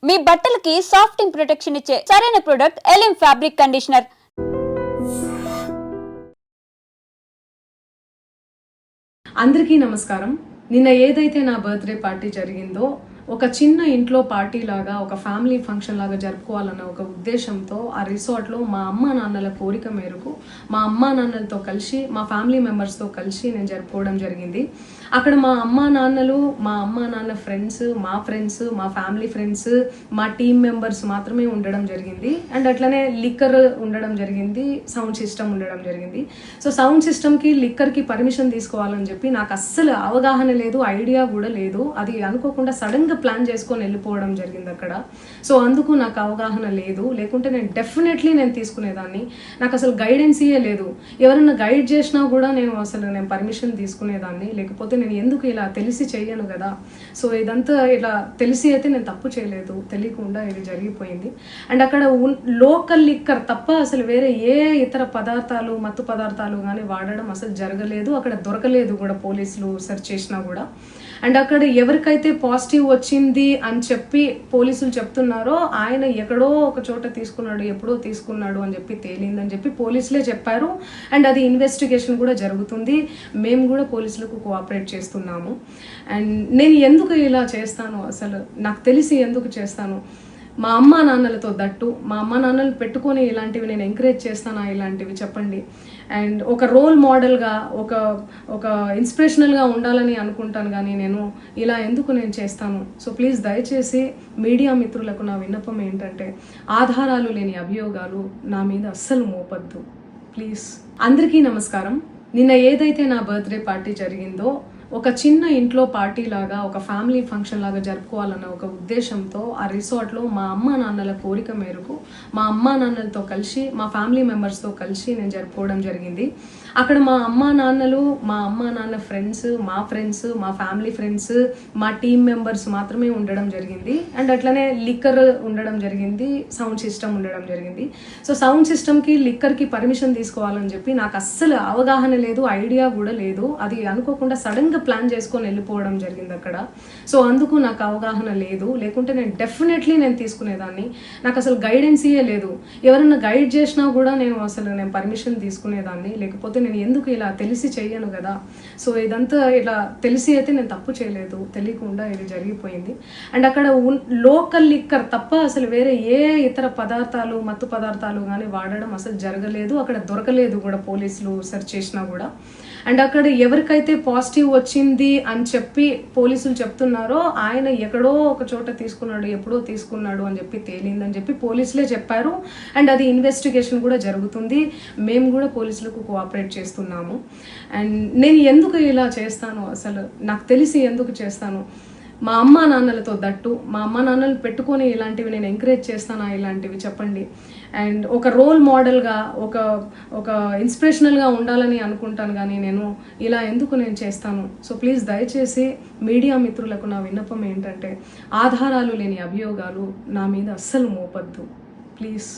మీ బట్టలకి సాఫ్టింగ్ ప్రొటెక్షన్ ఇచ్చే సరైన ప్రొడక్ట్ ఎలిమ్ ఫ్యాబ్రిక్ కండిషనర్. అందరికీ నమస్కారం. నిన్న ఏదైతే నా బర్త్డే పార్టీ జరిగిందో ఒక చిన్న ఇంట్లో పార్టీ లాగా, ఒక ఫ్యామిలీ ఫంక్షన్ లాగా జరుపుకోవాలన్న ఒక ఉద్దేశంతో ఆ రిసార్ట్లో మా అమ్మా నాన్నల కోరిక మేరకు మా అమ్మా నాన్నలతో కలిసి, మా ఫ్యామిలీ మెంబర్స్తో కలిసి నేను జరుపుకోవడం జరిగింది. అక్కడ మా అమ్మా నాన్నలు, మా అమ్మా నాన్న ఫ్రెండ్స్, మా ఫ్రెండ్స్, మా ఫ్యామిలీ ఫ్రెండ్స్, మా టీమ్ మెంబర్స్ మాత్రమే ఉండడం జరిగింది. అండ్ అట్లనే లిక్కర్ ఉండడం జరిగింది, సౌండ్ సిస్టమ్ ఉండడం జరిగింది. సో సౌండ్ సిస్టమ్కి, లిక్కర్కి పర్మిషన్ తీసుకోవాలని చెప్పి నాకు అస్సలు అవగాహన లేదు, ఐడియా కూడా లేదు. అది అనుకోకుండా సడన్గా ప్లాన్ చేసుకొని వెళ్ళిపోవడం జరిగింది అక్కడ. సో అందుకు నాకు అవగాహన లేదు, లేకుంటే నేను డెఫినెట్లీ నేను తీసుకునేదాన్ని. నాకు అసలు గైడెన్సీయే లేదు. ఎవరైనా గైడ్ చేసినా కూడా నేను పర్మిషన్ తీసుకునేదాన్ని, లేకపోతే నేను ఎందుకు ఇలా తెలిసి చెయ్యను కదా. సో ఇదంతా ఇలా తెలిసి అయితే నేను తప్పు చేయలేదు, తెలియకుండా ఇది జరిగిపోయింది. అండ్ అక్కడ లోకల్ లిక్కర్ తప్ప అసలు వేరే ఏ ఇతర పదార్థాలు, మత్తు పదార్థాలు కానీ వాడడం అసలు జరగలేదు. అక్కడ దొరకలేదు కూడా, పోలీసులు సెర్చ్ చేసినా కూడా. అండ్ అక్కడ ఎవరికైతే పాజిటివ్ వచ్చింది అని చెప్పి పోలీసులు చెప్తున్నారో ఆయన ఎక్కడో ఒక చోట తీసుకున్నాడు, ఎప్పుడో తీసుకున్నాడు అని చెప్పి తేలిందని చెప్పి పోలీసులే చెప్పారు. అండ్ అది ఇన్వెస్టిగేషన్ కూడా జరుగుతుంది. మేము కూడా పోలీసులకు కోఆపరేట్ చేస్తున్నాము. అండ్ నేను ఎందుకు ఇలా చేస్తాను, అసలు నాకు తెలిసి ఎందుకు చేస్తాను, మా అమ్మా నాన్నలతో దట్టు, మా అమ్మా నాన్నలు పెట్టుకొని ఇలాంటివి నేను ఎంకరేజ్ చేస్తానా, ఇలాంటివి చెప్పండి. అండ్ ఒక రోల్ మోడల్గా, ఒక ఇన్స్పిరేషనల్గా ఉండాలని అనుకుంటాను, కానీ నేను ఇలా ఎందుకు నేను చేస్తాను. సో ప్లీజ్ దయచేసి మీడియా మిత్రులకు నా విన్నపం ఏంటంటే, ఆధారాలు లేని అభియోగాలు నా మీద అస్సలు మోపద్దు ప్లీజ్. అందరికీ నమస్కారం. నిన్న ఏదైతే నా బర్త్డే పార్టీ జరిగిందో ఒక చిన్న ఇంట్లో పార్టీ లాగా, ఒక ఫ్యామిలీ ఫంక్షన్ లాగా జరుపుకోవాలన్న ఒక ఉద్దేశంతో ఆ రిసార్ట్లో మా అమ్మా నాన్నల కోరిక మేరకు మా అమ్మా నాన్నలతో కలిసి, మా ఫ్యామిలీ మెంబర్స్తో కలిసి నేను జరుపుకోవడం జరిగింది. అక్కడ మా అమ్మా నాన్నలు, మా అమ్మా నాన్న ఫ్రెండ్స్, మా ఫ్యామిలీ ఫ్రెండ్స్, మా టీమ్ మెంబర్స్ మాత్రమే ఉండడం జరిగింది. అండ్ అట్లనే లిక్కర్ ఉండడం జరిగింది, సౌండ్ సిస్టమ్ ఉండడం జరిగింది. సో సౌండ్ సిస్టమ్కి, లిక్కర్కి పర్మిషన్ తీసుకోవాలని చెప్పి నాకు అస్సలు అవగాహన లేదు, ఐడియా కూడా లేదు. అది అనుకోకుండా సడన్గా ప్లాన్ చేసుకొని వెళ్ళిపోవడం జరిగింది అక్కడ. సో అందుకు నాకు అవగాహన లేదు, లేకుంటే నేను డెఫినెట్లీ నేను తీసుకునేదాన్ని. నాకు అసలు గైడెన్సీయే లేదు. ఎవరైనా గైడ్ చేసినా కూడా నేను పర్మిషన్ తీసుకునేదాన్ని, లేకపోతే నేను ఎందుకు ఇలా తెలిసి చెయ్యను కదా. సో ఇదంతా ఇలా తెలిసి అయితే నేను తప్పు చేయలేదు, తెలియకుండా ఇది జరిగిపోయింది. అండ్ అక్కడ లోకల్ లిక్కర్ తప్ప అసలు వేరే ఏ ఇతర పదార్థాలు, మత్తు పదార్థాలు కానీ వాడడం అసలు జరగలేదు. అక్కడ దొరకలేదు కూడా, పోలీసులు సెర్చ్ చేసినా కూడా. అండ్ అక్కడ ఎవరికైతే పాజిటివ్ వచ్చింది అని చెప్పి పోలీసులు చెప్తున్నారో ఆయన ఎక్కడో ఒక చోట తీసుకున్నాడు, ఎప్పుడో తీసుకున్నాడు అని చెప్పి తేలిందని చెప్పి పోలీసులే చెప్పారు. అండ్ అది ఇన్వెస్టిగేషన్ కూడా జరుగుతుంది. మేము కూడా పోలీసులకు కోఆపరేట్ చేస్తున్నాము. అండ్ నేను ఎందుకు ఇలా చేస్తాను, అసలు నాకు తెలిసి ఎందుకు చేస్తాను, మా అమ్మా నాన్నలతో దట్టు, మా అమ్మా నాన్నలు పెట్టుకొని ఇలాంటివి నేను ఎంకరేజ్ చేస్తానా, ఇలాంటివి చెప్పండి. అండ్ ఒక రోల్ మోడల్గా, ఒక ఇన్స్పిరేషనల్గా ఉండాలని అనుకుంటాను, కానీ నేను ఇలా ఎందుకు నేను చేస్తాను. సో ప్లీజ్ దయచేసి మీడియా మిత్రులకు నా విన్నపం ఏంటంటే, ఆధారాలు లేని అభియోగాలు నా మీద అస్సలు మోపద్దు ప్లీజ్.